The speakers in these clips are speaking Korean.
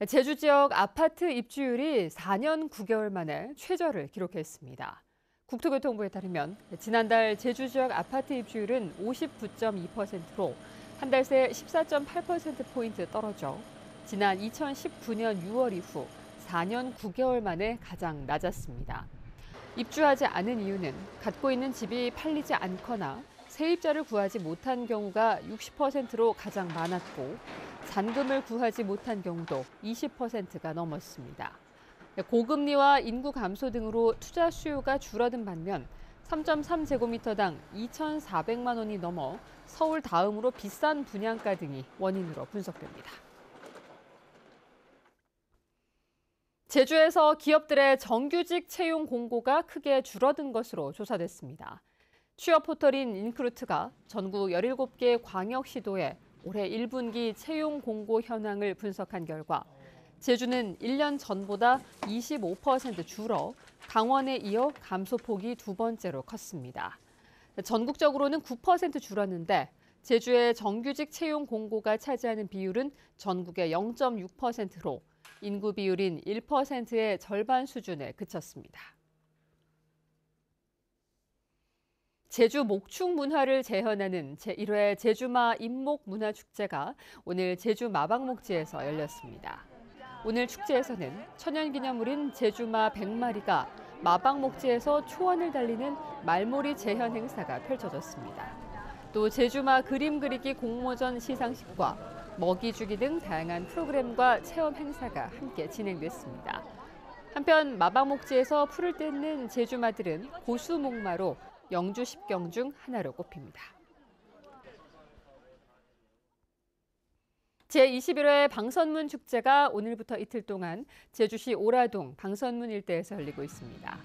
제주 지역 아파트 입주율이 4년 9개월 만에 최저를 기록했습니다. 국토교통부에 따르면 지난달 제주 지역 아파트 입주율은 59.2%로 한 달 새 14.8%포인트 떨어져 지난 2019년 6월 이후 4년 9개월 만에 가장 낮았습니다. 입주하지 않은 이유는 갖고 있는 집이 팔리지 않거나 세입자를 구하지 못한 경우가 60%로 가장 많았고 잔금을 구하지 못한 경우도 20%가 넘었습니다. 고금리와 인구 감소 등으로 투자 수요가 줄어든 반면 3.3제곱미터당 2,400만 원이 넘어 서울 다음으로 비싼 분양가 등이 원인으로 분석됩니다. 제주에서 기업들의 정규직 채용 공고가 크게 줄어든 것으로 조사됐습니다. 취업 포털인 인크루트가 전국 17개 광역시도에 올해 1분기 채용 공고 현황을 분석한 결과 제주는 1년 전보다 25% 줄어 강원에 이어 감소폭이 두 번째로 컸습니다. 전국적으로는 9% 줄었는데 제주의 정규직 채용 공고가 차지하는 비율은 전국의 0.6%로 인구 비율인 1%의 절반 수준에 그쳤습니다. 제주 목축 문화를 재현하는 제1회 제주마 인목문화축제가 오늘 제주 마방목지에서 열렸습니다. 오늘 축제에서는 천연기념물인 제주마 100마리가 마방목지에서 초원을 달리는 말몰이 재현 행사가 펼쳐졌습니다. 또 제주마 그림 그리기 공모전 시상식과 먹이 주기 등 다양한 프로그램과 체험 행사가 함께 진행됐습니다. 한편 마방목지에서 풀을 뜯는 제주마들은 고수목마로 영주 10경 중 하나로 꼽힙니다. 제21회 방선문 축제가 오늘부터 이틀 동안 제주시 오라동 방선문 일대에서 열리고 있습니다.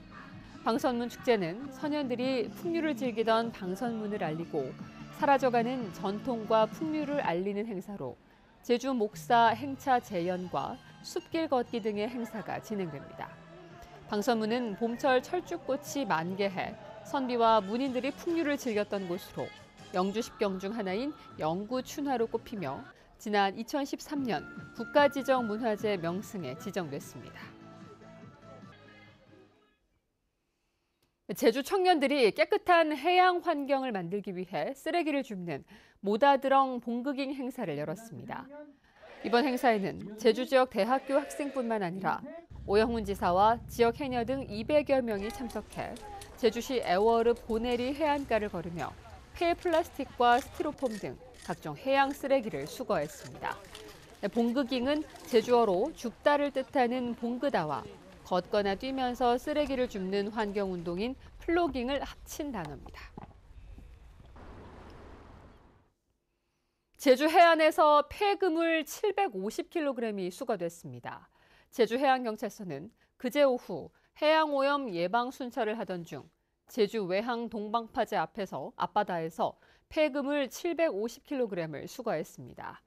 방선문 축제는 선현들이 풍류를 즐기던 방선문을 알리고 사라져가는 전통과 풍류를 알리는 행사로 제주 목사 행차 재연과 숲길 걷기 등의 행사가 진행됩니다. 방선문은 봄철 철쭉꽃이 만개해 선비와 문인들이 풍류를 즐겼던 곳으로 영주 10경 중 하나인 영구춘화로 꼽히며 지난 2013년 국가지정문화재 명승에 지정됐습니다. 제주 청년들이 깨끗한 해양 환경을 만들기 위해 쓰레기를 줍는 모다드렁 봉그깅 행사를 열었습니다. 이번 행사에는 제주 지역 대학교 학생뿐만 아니라 오영훈 지사와 지역 해녀 등 200여 명이 참석해 제주시 애월읍 보내리 해안가를 걸으며 폐 플라스틱과 스티로폼 등 각종 해양 쓰레기를 수거했습니다. 봉그깅은 제주어로 줍다를 뜻하는 봉그다와 걷거나 뛰면서 쓰레기를 줍는 환경운동인 플로깅을 합친 단어입니다. 제주 해안에서 폐그물 750kg이 수거됐습니다. 제주 해양경찰서는 그제 오후 해양오염 예방 순찰을 하던 중 제주 외항 동방파제 앞바다에서 폐그물 750kg을 수거했습니다.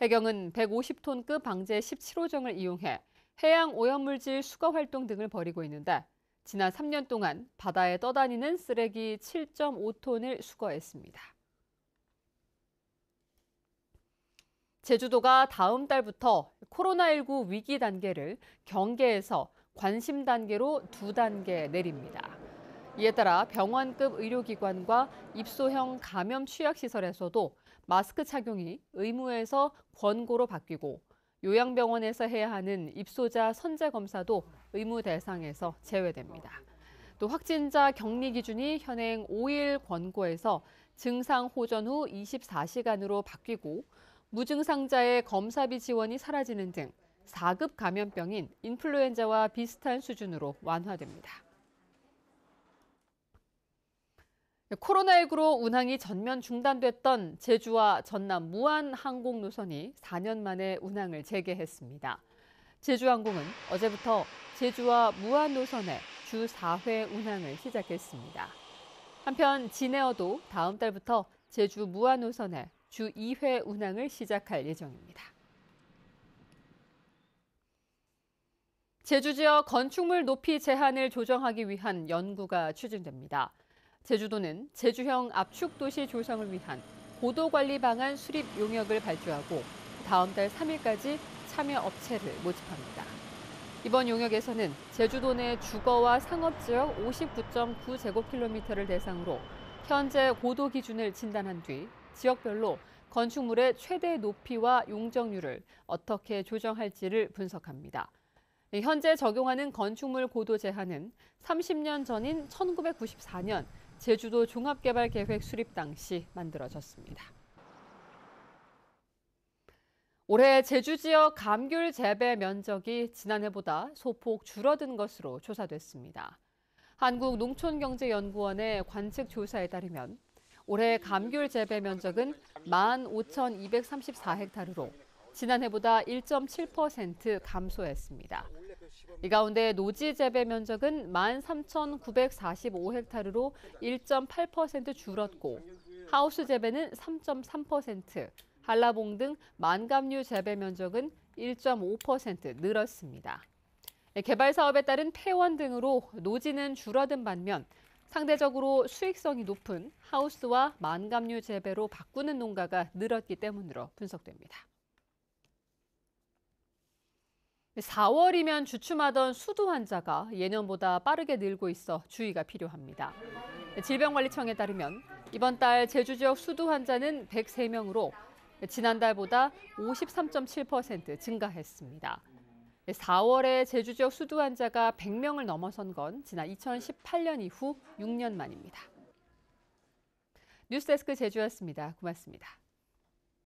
해경은 150톤급 방제 17호정을 이용해 해양 오염물질 수거 활동 등을 벌이고 있는데 지난 3년 동안 바다에 떠다니는 쓰레기 7.5톤을 수거했습니다. 제주도가 다음 달부터 코로나19 위기 단계를 경계에서 관심 단계로 2단계 내립니다. 이에 따라 병원급 의료기관과 입소형 감염 취약시설에서도 마스크 착용이 의무에서 권고로 바뀌고 요양병원에서 해야 하는 입소자 선제 검사도 의무 대상에서 제외됩니다. 또 확진자 격리 기준이 현행 5일 권고에서 증상 호전 후 24시간으로 바뀌고 무증상자의 검사비 지원이 사라지는 등 4급 감염병인 인플루엔자와 비슷한 수준으로 완화됩니다. 코로나19로 운항이 전면 중단됐던 제주와 전남 무안 항공 노선이 4년 만에 운항을 재개했습니다. 제주항공은 어제부터 제주와 무안 노선에 주 4회 운항을 시작했습니다. 한편 진에어도 다음 달부터 제주 무안 노선에 주 2회 운항을 시작할 예정입니다. 제주 지역 건축물 높이 제한을 조정하기 위한 연구가 추진됩니다. 제주도는 제주형 압축도시 조성을 위한 고도관리 방안 수립 용역을 발주하고 다음 달 3일까지 참여 업체를 모집합니다. 이번 용역에서는 제주도 내 주거와 상업지역 59.9제곱킬로미터를 대상으로 현재 고도 기준을 진단한 뒤 지역별로 건축물의 최대 높이와 용적률을 어떻게 조정할지를 분석합니다. 현재 적용하는 건축물 고도 제한은 30년 전인 1994년 제주도 종합개발계획 수립 당시 만들어졌습니다. 올해 제주 지역 감귤 재배 면적이 지난해보다 소폭 줄어든 것으로 조사됐습니다. 한국농촌경제연구원의 관측 조사에 따르면 올해 감귤 재배 면적은 15,234헥타르로 지난해보다 1.7% 감소했습니다. 이 가운데 노지 재배 면적은 13,945헥타르로 1.8% 줄었고 하우스 재배는 3.3%, 한라봉 등 만감류 재배 면적은 1.5% 늘었습니다. 개발 사업에 따른 폐원 등으로 노지는 줄어든 반면 상대적으로 수익성이 높은 하우스와 만감류 재배로 바꾸는 농가가 늘었기 때문으로 분석됩니다. 4월이면 주춤하던 수두 환자가 예년보다 빠르게 늘고 있어 주의가 필요합니다. 질병관리청에 따르면 이번 달 제주 지역 수두 환자는 103명으로 지난달보다 53.7% 증가했습니다. 4월에 제주 지역 수두 환자가 100명을 넘어선 건 지난 2018년 이후 6년 만입니다. 뉴스데스크 제주였습니다. 고맙습니다.